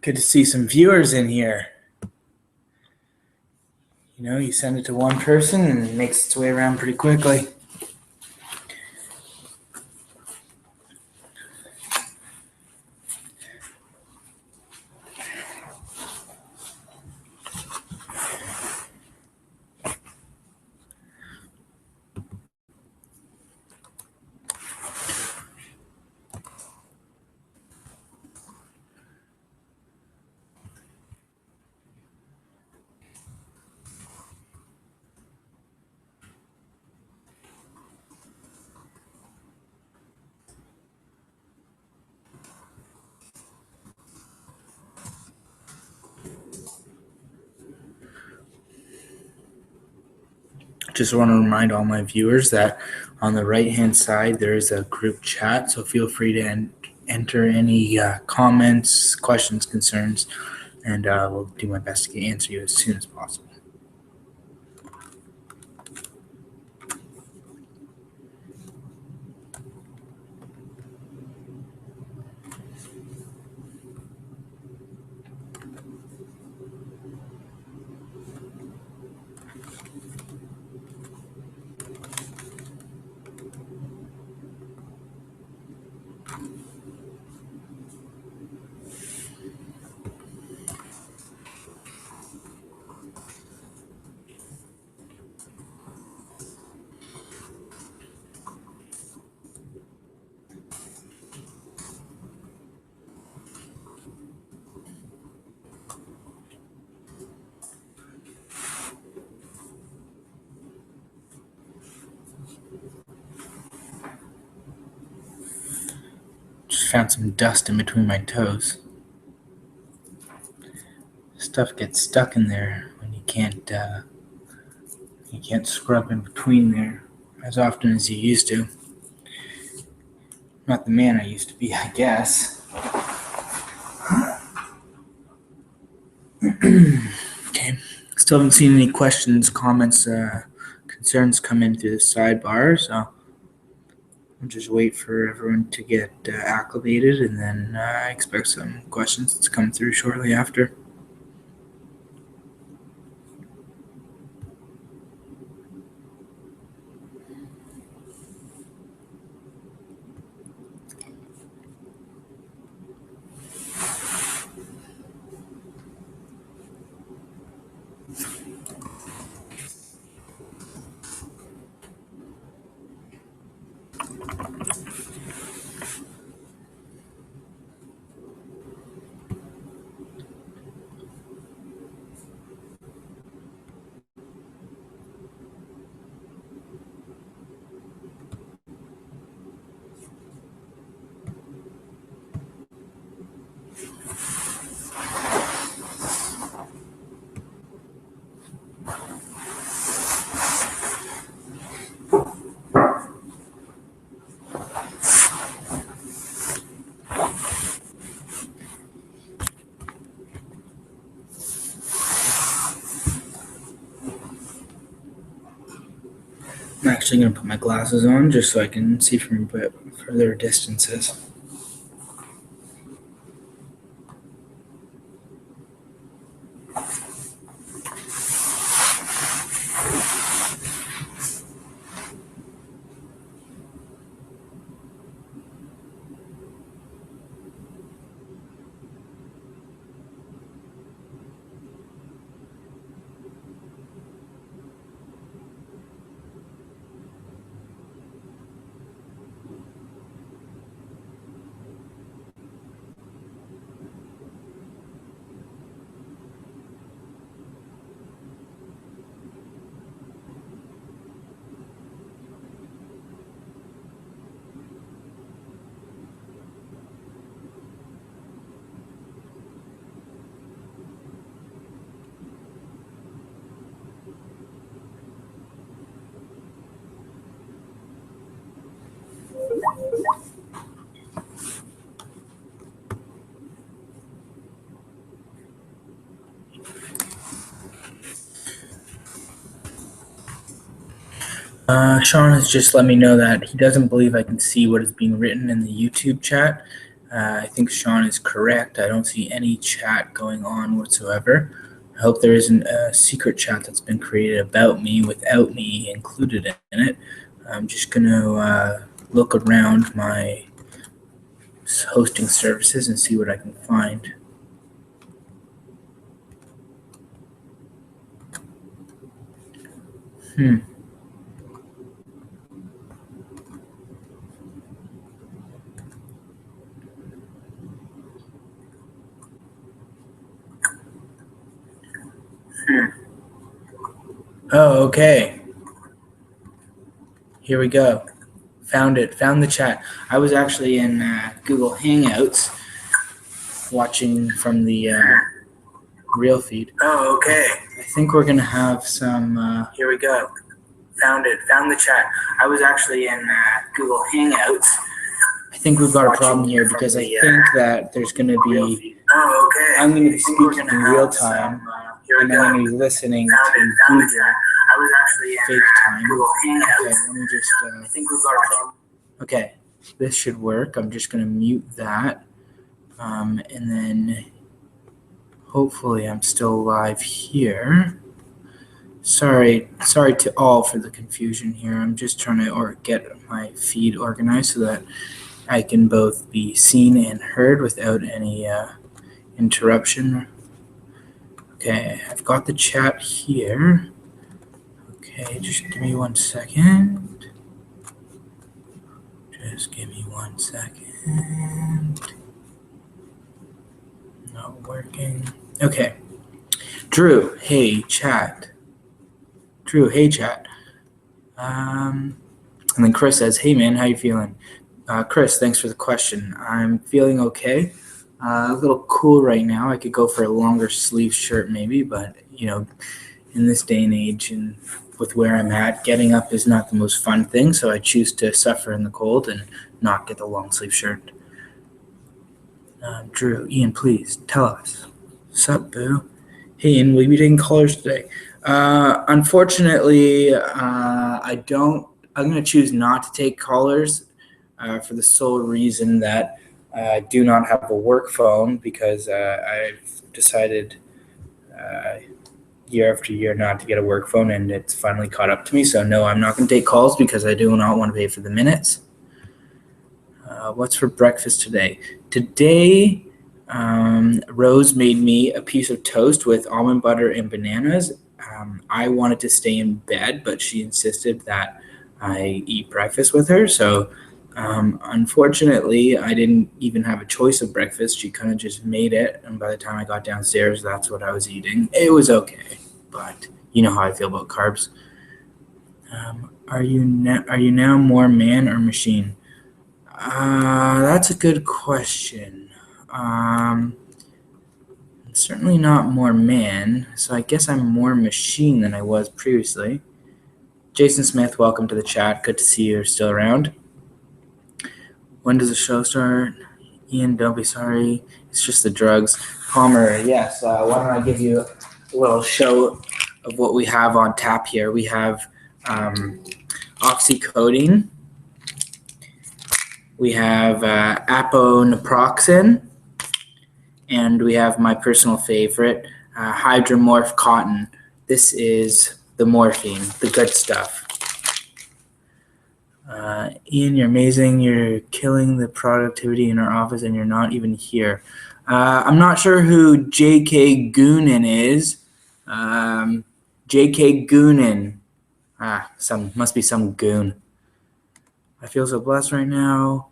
Good to see some viewers in here. You know, you send it to one person and it makes its way around pretty quickly. Just want to remind all my viewers that on the right-hand side there is a group chat, so feel free to enter any comments, questions, concerns, and we'll do my best to answer you as soon as possible. Just found some dust in between my toes. Stuff gets stuck in there when you can't scrub in between there as often as you used to. Not the man I used to be, I guess. Okay. Still haven't seen any questions, comments, concerns come in through the sidebar, so I'll just wait for everyone to get acclimated, and then I expect some questions to come through shortly after. I'm actually going to put my glasses on just so I can see from a bit further distances. Sean has just let me know that he doesn't believe I can see what is being written in the YouTube chat. I think Sean is correct. I don't see any chat going on whatsoever. I hope there isn't a secret chat that's been created about me without me included in it. I'm just going to look around my hosting services and see what I can find. Oh, okay. Here we go. Found it. Found the chat. I was actually in Google Hangouts watching from the real feed. Oh, okay. I think we're going to have some. Here we go. Found it. Found the chat. I was actually in Google Hangouts. I think we've got a problem here because I think that there's going to be. Oh, okay. I'm going to be speaking in real time, and I'm going to be listening to Google fake time. Okay, let me just. I think we've got a problem. Okay, this should work. I'm just going to mute that, and then hopefully I'm still live here. Sorry to all for the confusion here. I'm just trying to get my feed organized so that I can both be seen and heard without any interruption. Okay, I've got the chat here. Okay, just give me 1 second. Just give me 1 second. Not working. Okay. Drew, hey, chat. And then Chris says, hey, man, how you feeling? Chris, thanks for the question. I'm feeling okay. A little cool right now. I could go for a longer sleeve shirt maybe, but, in this day and age and with where I'm at, getting up is not the most fun thing, so I choose to suffer in the cold and not get the long sleeve shirt. Drew, Ian, please tell us. Sup, boo? Hey, Ian, will you be taking callers today? Unfortunately, I don't. I'm going to choose not to take callers for the sole reason that I do not have a work phone because I've decided year after year not to get a work phone, and it's finally caught up to me. So no, I'm not going to take calls because I do not want to pay for the minutes. What's for breakfast today? Today, Rose made me a piece of toast with almond butter and bananas. I wanted to stay in bed, but she insisted that I eat breakfast with her. So unfortunately, I didn't even have a choice of breakfast. She kind of just made it, and by the time I got downstairs, that's what I was eating. It was okay, but you know how I feel about carbs. Are you now more man or machine? That's a good question. Certainly not more man, so I guess I'm more machine than I was previously. Jason Smith, welcome to the chat. Good to see you're still around. When does the show start? Ian, don't be sorry. It's just the drugs. Palmer, yes. Why don't I give you a little show of what we have on tap here. We have oxycodone. We have aponaproxen. And we have my personal favorite, hydromorph cotton. This is the morphine, the good stuff. Ian, you're amazing. You're killing the productivity in our office, and you're not even here. I'm not sure who J.K. Goonan is. J.K. Goonan. Must be some goon. I feel so blessed right now.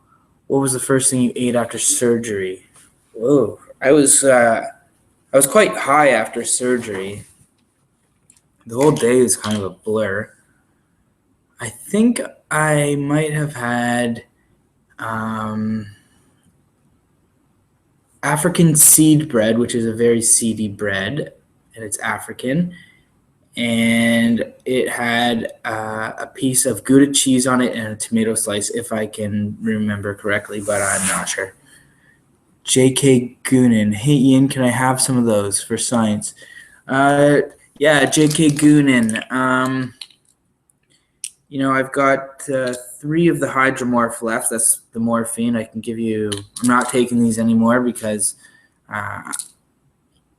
What was the first thing you ate after surgery? Whoa. I was quite high after surgery. The whole day was kind of a blur. I think I might have had African seed bread, which is a very seedy bread, and it's African. And it had a piece of Gouda cheese on it and a tomato slice, if I can remember correctly, but I'm not sure. J.K. Goonan. Hey, Ian, can I have some of those for science? Yeah, J.K. Goonan. I've got 3 of the hydromorph left. That's the morphine. I can give you. I'm not taking these anymore because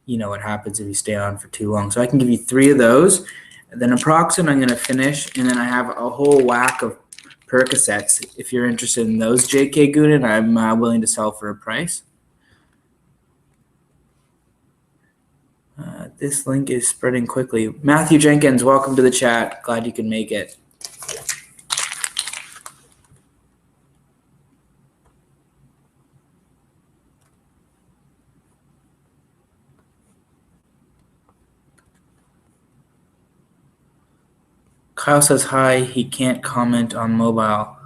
you know what happens if you stay on for too long. So I can give you 3 of those. And then naproxen I'm going to finish, and then I have a whole whack of Percocets. If you're interested in those, J.K. Gooden, I'm willing to sell for a price. This link is spreading quickly. Matthew Jenkins, welcome to the chat. Glad you can make it. Kyle says hi. He can't comment on mobile.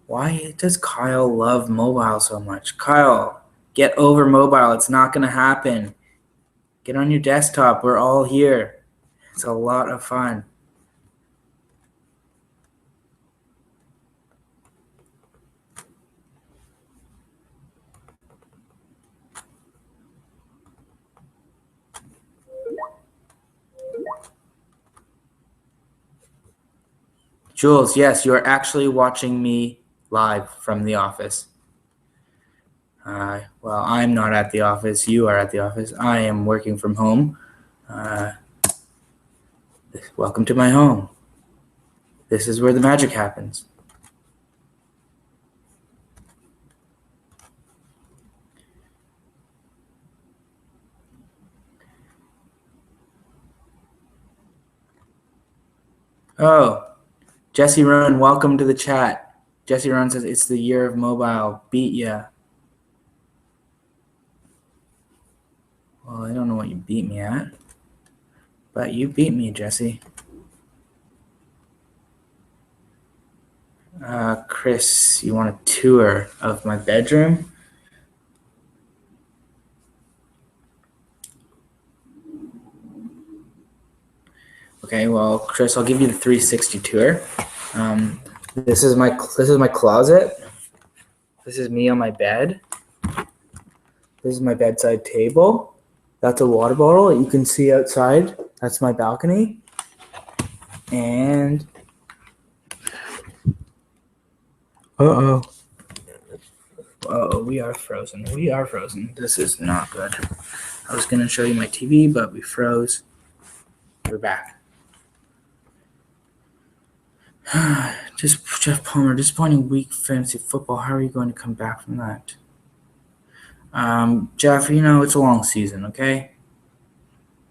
Why does Kyle love mobile so much? Kyle, get over mobile. It's not going to happen. Get on your desktop. We're all here. It's a lot of fun. Jules, yes, you are actually watching me live from the office. Well, I'm not at the office. You are at the office. I am working from home. Welcome to my home. This is where the magic happens. Oh, Jesse Rowan, welcome to the chat. Jesse Rowan says it's the year of mobile. Beat ya. Well, I don't know what you beat me at, but you beat me, Jesse. Chris, you want a tour of my bedroom? Okay, well, Chris, I'll give you the 360 tour. This is my closet. This is me on my bed. This is my bedside table. That's a water bottle that you can see outside. That's my balcony. And uh-oh, we are frozen. We are frozen. This is not good. I was going to show you my TV, but we froze. We're back. Jeff Palmer, disappointing week fantasy football. How are you going to come back from that? Jeff, it's a long season, okay?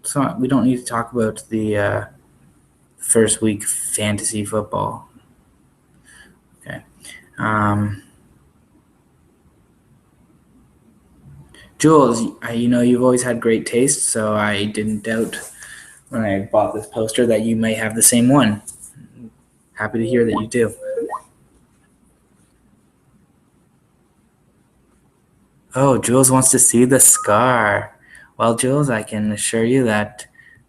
So we don't need to talk about the first week fantasy football. Okay. Jules, you've always had great taste, so I didn't doubt when I bought this poster that you may have the same one. Happy to hear that you do. Oh, Jules wants to see the scar. Well, Jules, I can assure you that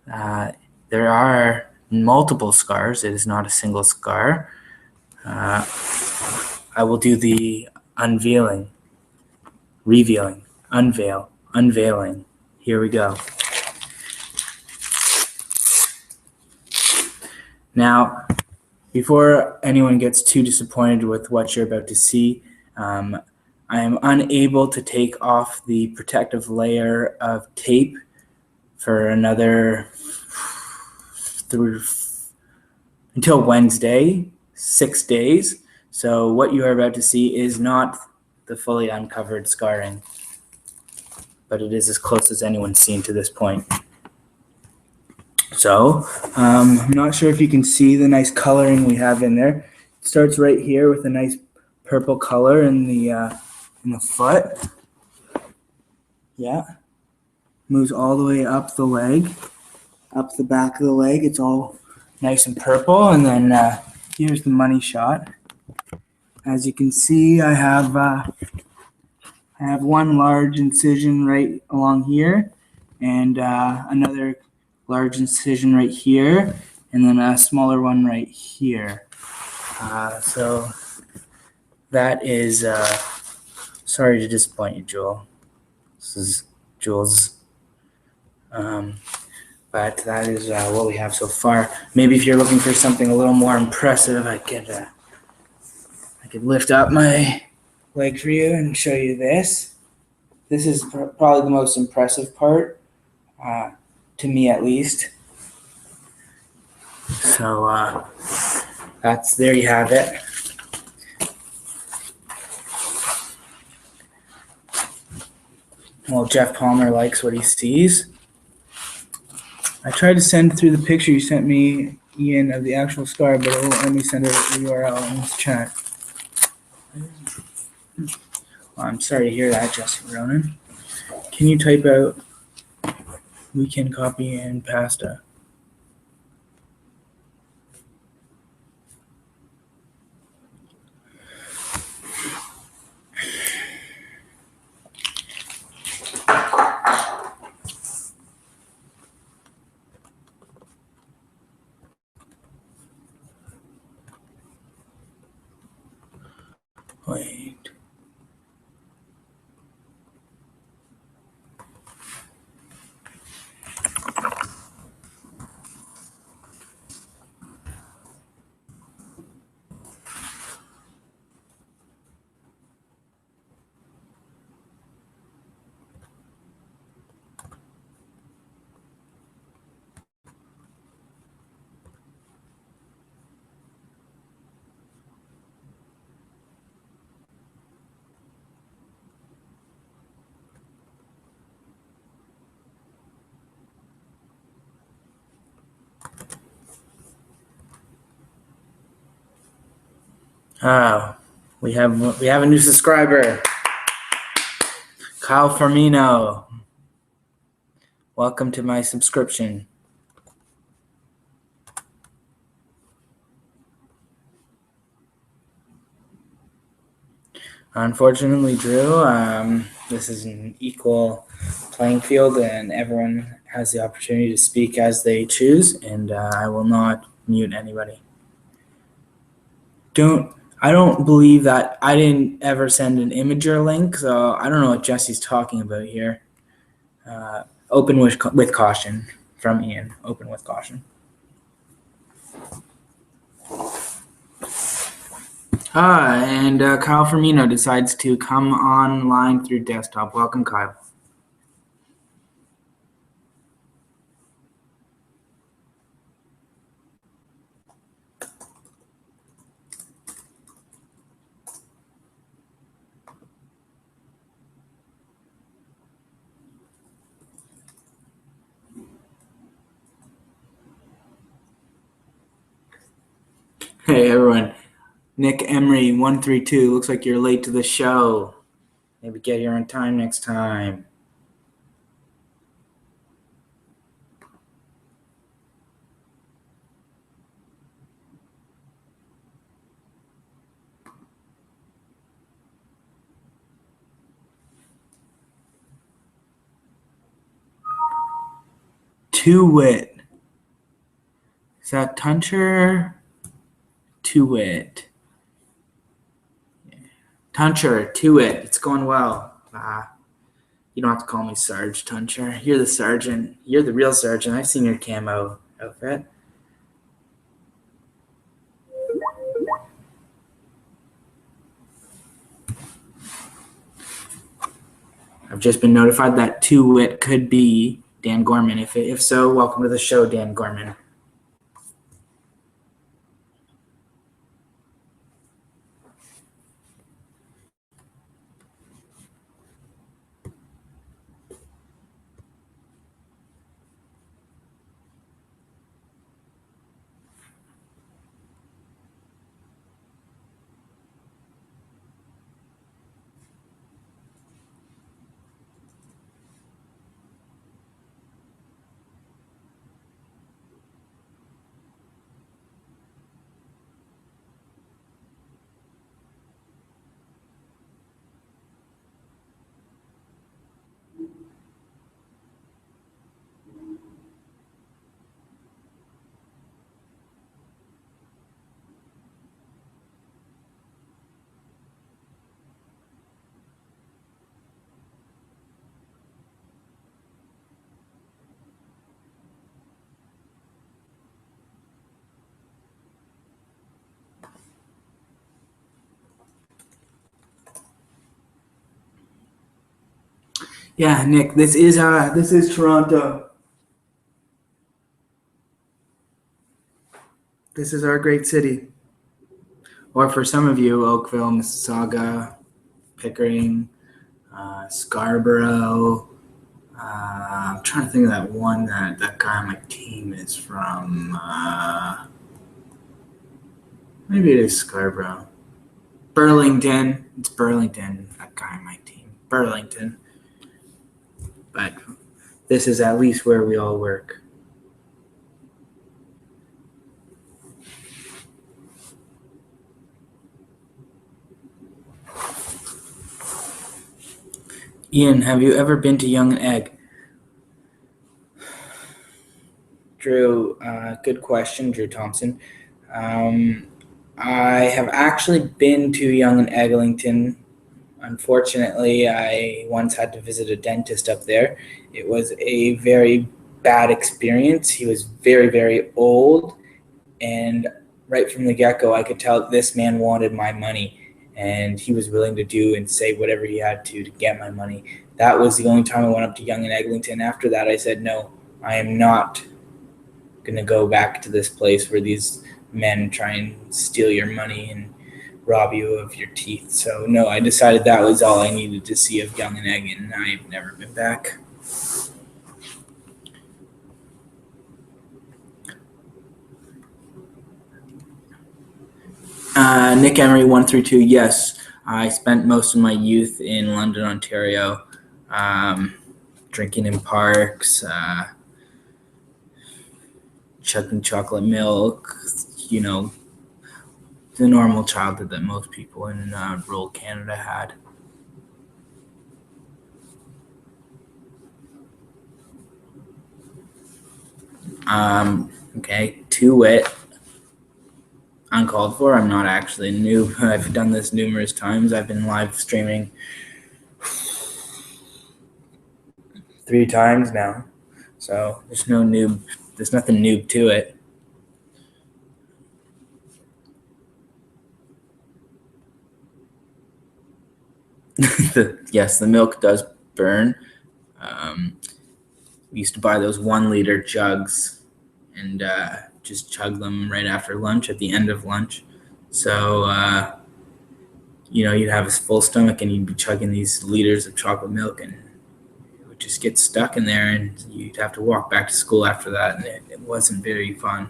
there are multiple scars. It is not a single scar. I will do the unveiling, revealing, unveiling. Here we go. Now, before anyone gets too disappointed with what you're about to see, I am unable to take off the protective layer of tape for another until Wednesday, 6 days. So what you are about to see is not the fully uncovered scarring, but it is as close as anyone's seen to this point. So I'm not sure if you can see the nice coloring we have in there. It starts right here with a nice purple color in the foot. Yeah. Moves all the way up the leg, up the back of the leg. It's all nice and purple. And then here's the money shot. As you can see, I have one large incision right along here, and another large incision right here, and then a smaller one right here. So that is, sorry to disappoint you, Joel. This is Joel's But that is what we have so far. Maybe if you're looking for something a little more impressive, I could lift up my leg for you and show you this. This is probably the most impressive part, to me at least. So that's there you have it. Well, Jeff Palmer likes what he sees. I tried to send through the picture you sent me, Ian, of the actual scar, but it won't let me send a URL in this chat. Well, I'm sorry to hear that, Jesse Ronan. Can you type out weekend copy and pasta? Wait. Oh, we have a new subscriber, Kyle Firmino. Welcome to my subscription. Unfortunately, Drew, this is an equal playing field, and everyone has the opportunity to speak as they choose, and I will not mute anybody. I don't believe that I didn't ever send an imager link, so I don't know what Jesse's talking about here. Open with caution from Ian. Open with caution. And Kyle Firmino decides to come online through desktop. Welcome, Kyle. Hey, everyone. Nick Emery, 132. Looks like you're late to the show. Maybe get here on time next time. Two-wit. Is that Tuncher? Two-wit. Tuncher, Two-wit. It's going well. You don't have to call me Sarge Tuncher. You're the sergeant. You're the real sergeant. I've seen your camo outfit. I've just been notified that Two-wit could be Dan Gorman. If so, welcome to the show, Dan Gorman. Yeah, Nick, this is Toronto. This is our great city. Or for some of you, Oakville, Mississauga, Pickering, Scarborough. I'm trying to think of that one that guy on my team is from. Maybe it is Scarborough. Burlington. It's Burlington. That guy on my team. Burlington. But this is at least where we all work. Ian, have you ever been to Young and Egg? Drew, good question, Drew Thompson. Um, I have actually been to Young and Eglinton. Unfortunately, I once had to visit a dentist up there. It was a very bad experience. He was very, very old, and right from the get go, I could tell this man wanted my money, and he was willing to do and say whatever he had to get my money. That was the only time I went up to Young and Eglinton. After that, I said, no, I am not going to go back to this place where these men try and steal your money and rob you of your teeth. So no, I decided that was all I needed to see of Young and Egg, and I've never been back. Nick Emery 132. Yes, I spent most of my youth in London, Ontario, drinking in parks, chugging chocolate milk. You know, the normal childhood that most people in rural Canada had. Okay, to wit, uncalled for. I'm not actually a noob. I've done this numerous times. I've been live streaming 3 times now, so there's no noob. There's nothing noob to it. Yes, the milk does burn. We used to buy those 1 liter jugs and just chug them right after lunch at the end of lunch. So, you'd have a full stomach and you'd be chugging these liters of chocolate milk, and it would just get stuck in there, and you'd have to walk back to school after that, and it wasn't very fun.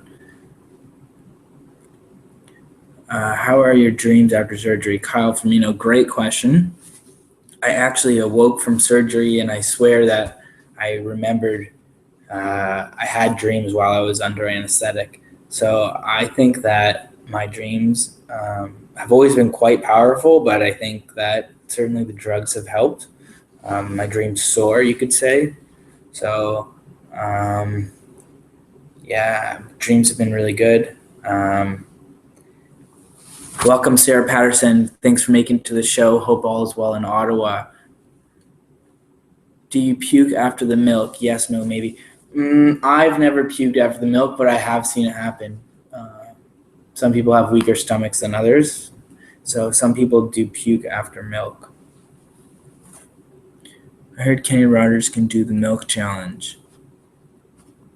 How are your dreams after surgery? Kyle Firmino, great question. I actually awoke from surgery, and I swear that I remembered I had dreams while I was under anesthetic. So I think that my dreams have always been quite powerful, but I think that certainly the drugs have helped. My dreams soar, you could say. So, yeah, dreams have been really good. Welcome, Sarah Patterson. Thanks for making it to the show. Hope all is well in Ottawa. Do you puke after the milk? Yes, no, maybe. I've never puked after the milk, but I have seen it happen. Some people have weaker stomachs than others, so some people do puke after milk. I heard Kenny Rogers can do the milk challenge.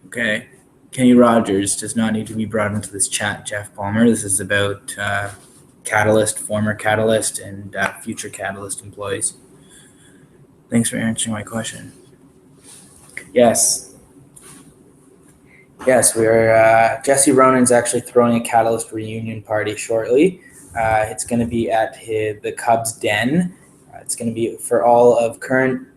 Okay. Kenny Rogers does not need to be brought into this chat, Jeff Palmer. This is about Catalyst, former Catalyst, and future Catalyst employees. Thanks for answering my question. Yes, we're Jesse Ronan's actually throwing a Catalyst reunion party shortly. It's going to be at the Cubs Den. It's going to be for all of current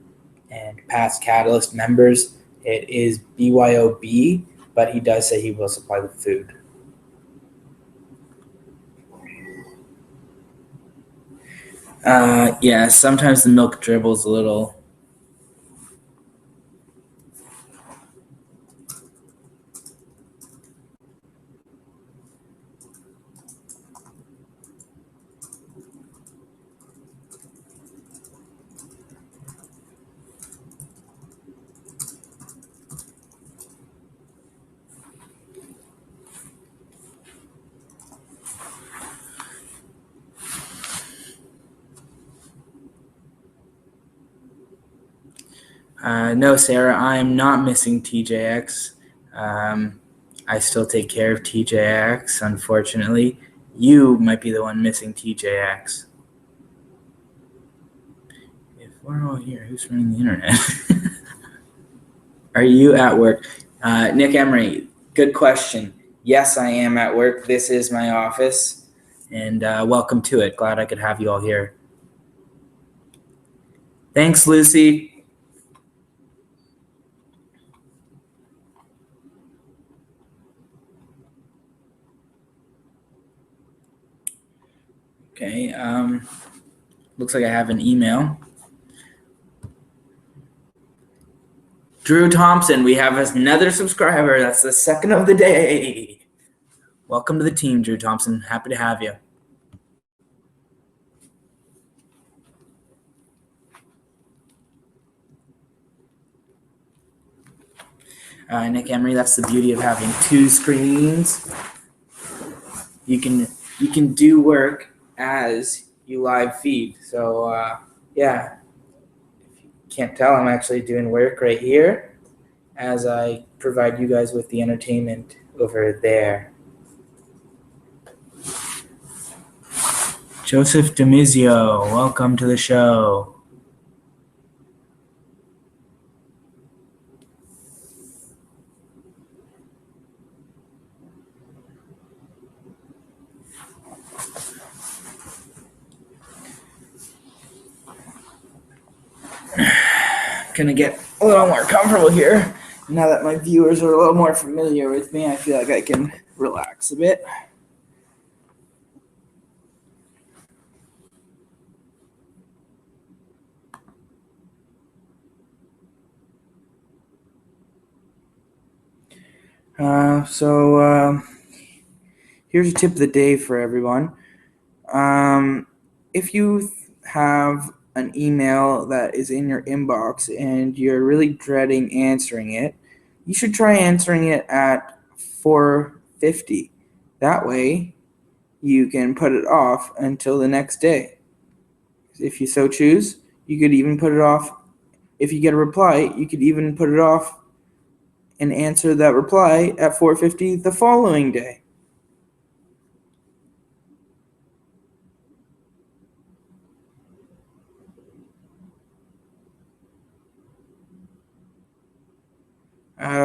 and past Catalyst members. It is BYOB, but he does say he will supply the food. Yeah, sometimes the milk dribbles a little. No, Sarah, I am not missing TJX. I still take care of TJX, unfortunately. You might be the one missing TJX. If we're all here, who's running the internet? Are you at work? Nick Emery, good question. Yes, I am at work. This is my office, and welcome to it. Glad I could have you all here. Thanks, Lucy. Okay, looks like I have an email. Drew Thompson, we have another subscriber. That's the second of the day. Welcome to the team, Drew Thompson. Happy to have you. Nick Emery, that's the beauty of having two screens. You can do work as you live feed. So yeah, if you can't tell, I'm actually doing work right here as I provide you guys with the entertainment over there. Joseph Demizio, welcome to the show. Gonna get a little more comfortable here. Now that my viewers are a little more familiar with me, I feel like I can relax a bit. So here's a tip of the day for everyone. If you have an email that is in your inbox and you're really dreading answering it, you should try answering it at 4:50. That way, you can put it off until the next day. If you so choose, you could even put it off. If you get a reply, you could even put it off and answer that reply at 4:50 the following day.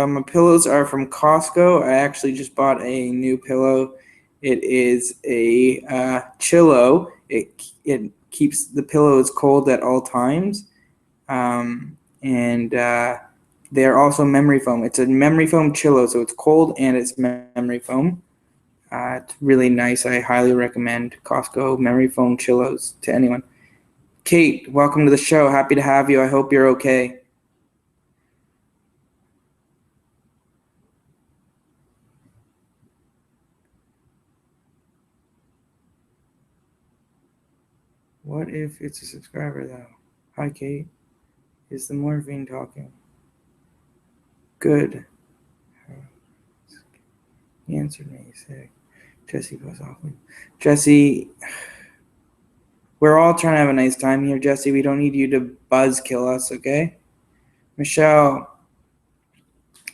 My pillows are from Costco. I actually just bought a new pillow. It is a Chillo. It keeps the pillows cold at all times, and they're also memory foam. It's a memory foam Chillo, so it's cold and it's memory foam. It's really nice. I highly recommend Costco memory foam Chillos to anyone. Kate, welcome to the show. Happy to have you. I hope you're okay. What if it's a subscriber, though? Hi, Kate. Is the morphine talking? Good. He answered me. He said, Jesse goes off. Jesse, we're all trying to have a nice time here, Jesse. We don't need you to buzz kill us, okay? Michelle,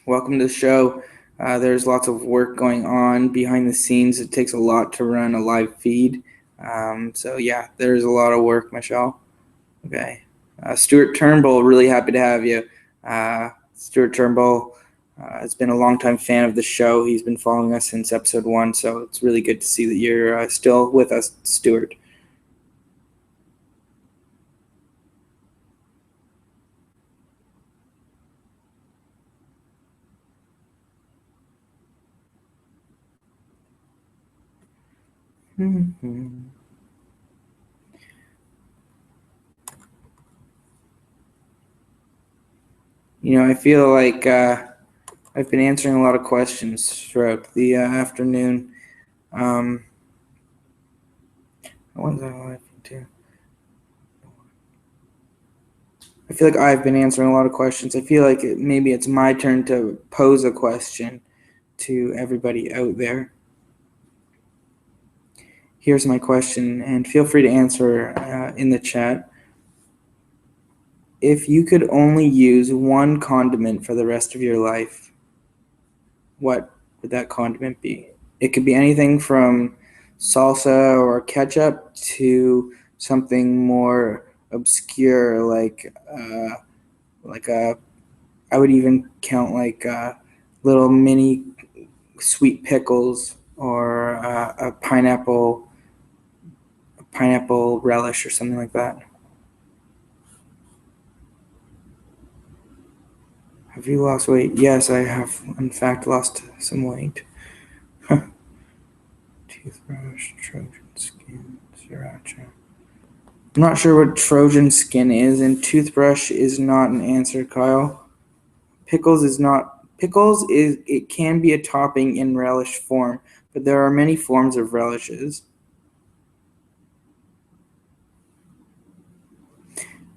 welcome to the show. There's lots of work going on behind the scenes. It takes a lot to run a live feed. So yeah, there's a lot of work, Michelle. Okay. Stuart Turnbull, really happy to have you. Stuart Turnbull has been a longtime fan of the show. He's been following us since episode 1, so it's really good to see that you're still with us, Stuart. Mm-hmm. I feel like I've been answering a lot of questions throughout the afternoon. What was I live to? I feel like I've been answering a lot of questions. I feel like maybe it's my turn to pose a question to everybody out there. Here's my question, and feel free to answer in the chat. If you could only use one condiment for the rest of your life, what would that condiment be? It could be anything from salsa or ketchup to something more obscure, like a. I would even count little mini sweet pickles or a pineapple relish or something like that. Have you lost weight? Yes, I have, in fact, lost some weight. Toothbrush, Trojan skin, sriracha. I'm not sure what Trojan skin is, and toothbrush is not an answer, Kyle. Pickles is not. Pickles is. It can be a topping in relish form, but there are many forms of relishes.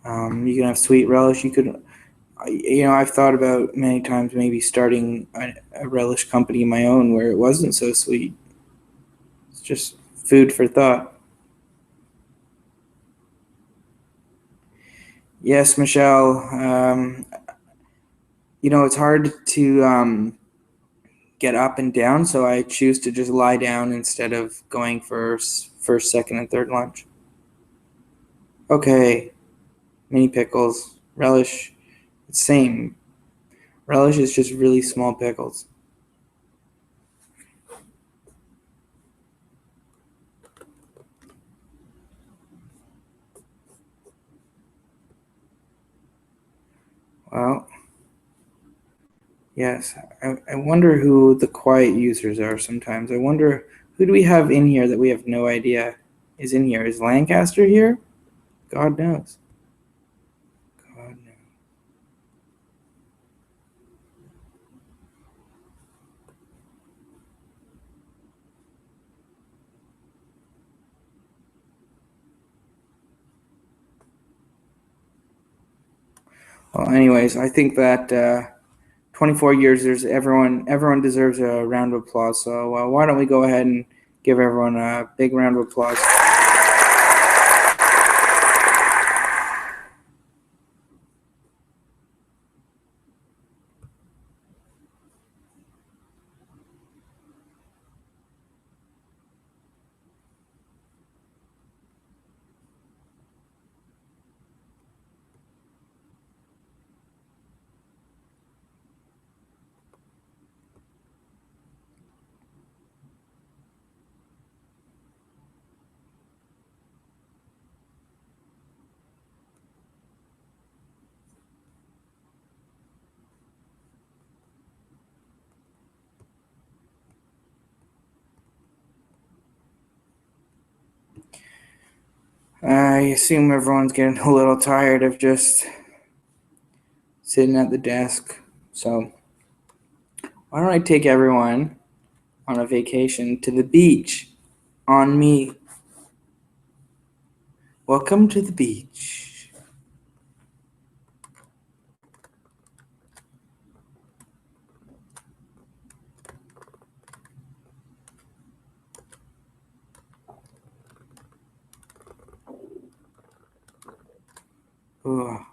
You can have sweet relish. I've thought about many times maybe starting a relish company of my own where it wasn't so sweet. It's just food for thought. Yes, Michelle. It's hard to get up and down, so I choose to just lie down instead of going for first, second, and third lunch. Okay, mini pickles, relish, same. Relish is just really small pickles. Well, yes, I wonder who the quiet users are sometimes. I wonder who do we have in here that we have no idea is in here? Is Lancaster here? God knows. God knows. Well, anyways, I think that 24 years, there's everyone deserves a round of applause. So why don't we go ahead and give everyone a big round of applause? I assume everyone's getting a little tired of just sitting at the desk. So why don't I take everyone on a vacation to the beach on me? Welcome to the beach. Oh,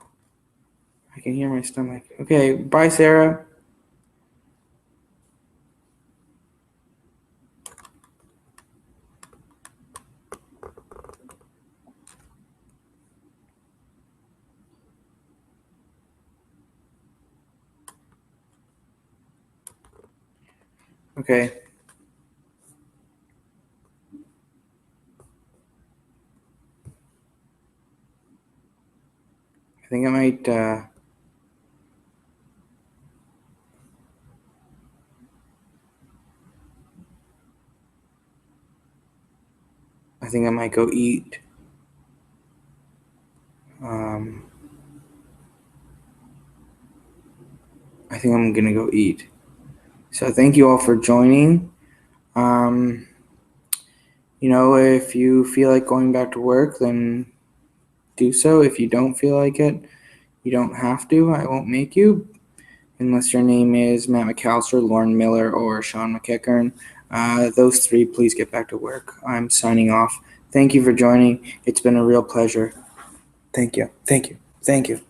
I can hear my stomach. Okay, bye, Sarah. Okay. I think I might. I think I might go eat. I think I'm gonna go eat. So thank you all for joining. Um, if you feel like going back to work, then do so. If you don't feel like it, you don't have to. I won't make you, unless your name is Matt McAllister, Lauren Miller, or Sean McEachern. Those three, please get back to work. I'm signing off. Thank you for joining. It's been a real pleasure. Thank you. Thank you. Thank you.